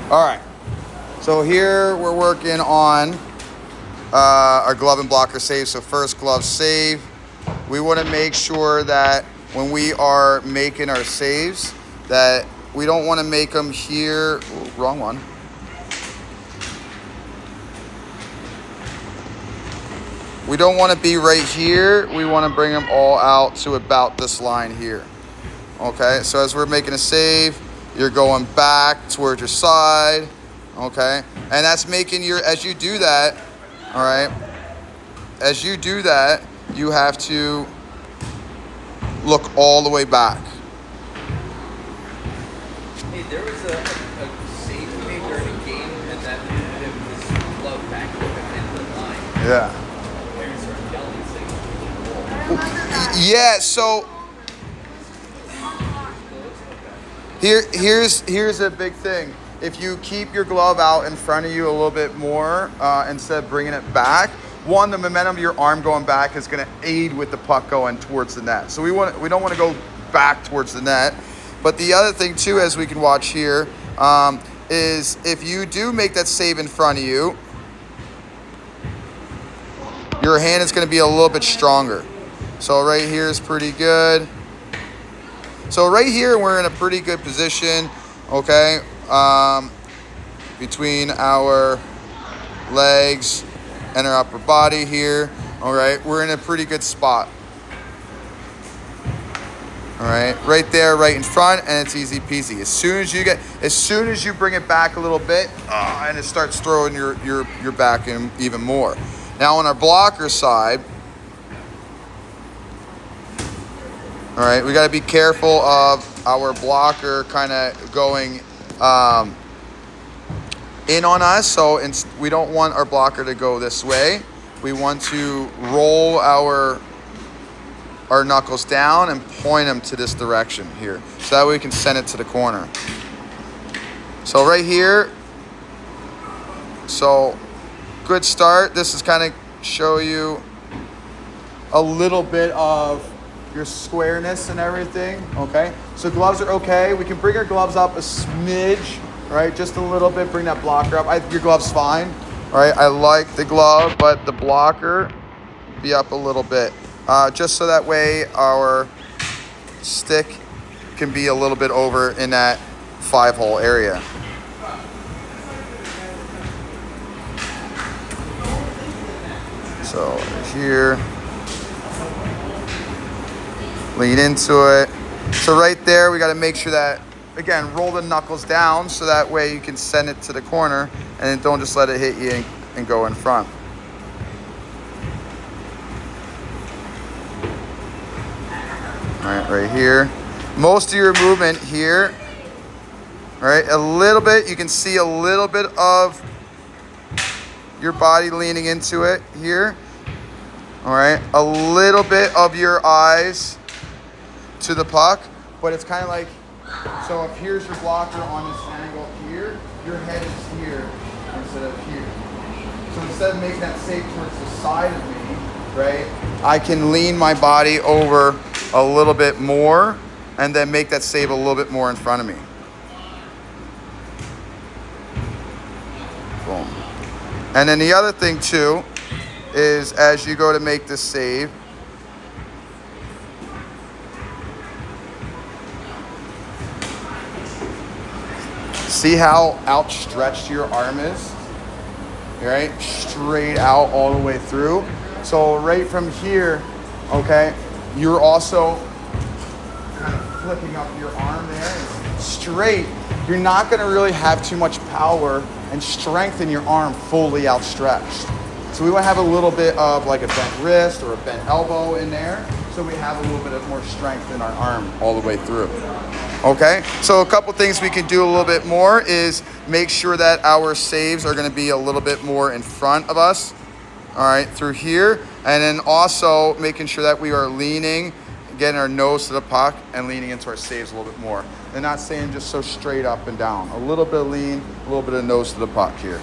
All right. So here we're working on our glove and blocker save. So first glove save. We want to make sure that when we are making our saves that we don't want to make them here. Ooh, wrong one. We don't want to be right here. We want to bring them all out to about this line here. Okay, so as we're making a save, you're going back towards your side. Okay, and that's making your, as you do that, all right, as you do that, you have to look all the way back. Hey, there was a save we made during a game, and that it was glove back behind the line. Yeah. Parents started yelling, saying, Yeah, so here's a big thing. If you keep your glove out in front of you a little bit more instead of bringing it back, one, the momentum of your arm going back is going to aid with the puck going towards the net. So we don't want to go back towards the net. But the other thing too, as we can watch here, is if you do make that save in front of you, your hand is going to be a little bit stronger. So right here is pretty good. So right here, we're in a pretty good position, okay? Between our legs and our upper body here, all right? We're in a pretty good spot. All right, right there, right in front, and it's easy peasy. As soon as you bring it back a little bit, and it starts throwing your back in even more. Now on our blocker side, all right, we got to be careful of our blocker kind of going in on us. So we don't want our blocker to go this way. We want to roll our knuckles down and point them to this direction here. So that way we can send it to the corner. So right here, so good start. This is kind of show you a little bit of your squareness and everything, okay? So gloves are okay. We can bring our gloves up a smidge, right? Just a little bit, bring that blocker up. I think your glove's fine, all right? I like the glove, but the blocker be up a little bit. Just so that way our stick can be a little bit over in that 5-hole area. So here, lean into it. So right there, we got to make sure that, again, roll the knuckles down so that way you can send it to the corner and then don't just let it hit you and go in front. All right, right here. Most of your movement here, all right, a little bit, you can see a little bit of your body leaning into it here. All right, a little bit of your eyes to the puck, but it's kind of like, so if here's your blocker on this angle here, your head is here instead of here. So instead of making that save towards the side of me, right, I can lean my body over a little bit more and then make that save a little bit more in front of me. Boom. And then the other thing too is as you go to make this save, see how outstretched your arm is? Right? Straight out all the way through. So right from here, okay, you're also kind of flipping up your arm there. Straight. You're not going to really have too much power and strength in your arm fully outstretched. So we want to have a little bit of like a bent wrist or a bent elbow in there. So we have a little bit of more strength in our arm all the way through. Okay, so a couple things we can do a little bit more is make sure that our saves are going to be a little bit more in front of us, all right, through here, and then also making sure that we are leaning, getting our nose to the puck and leaning into our saves a little bit more. They're not staying just so straight up and down. A little bit of lean, a little bit of nose to the puck here.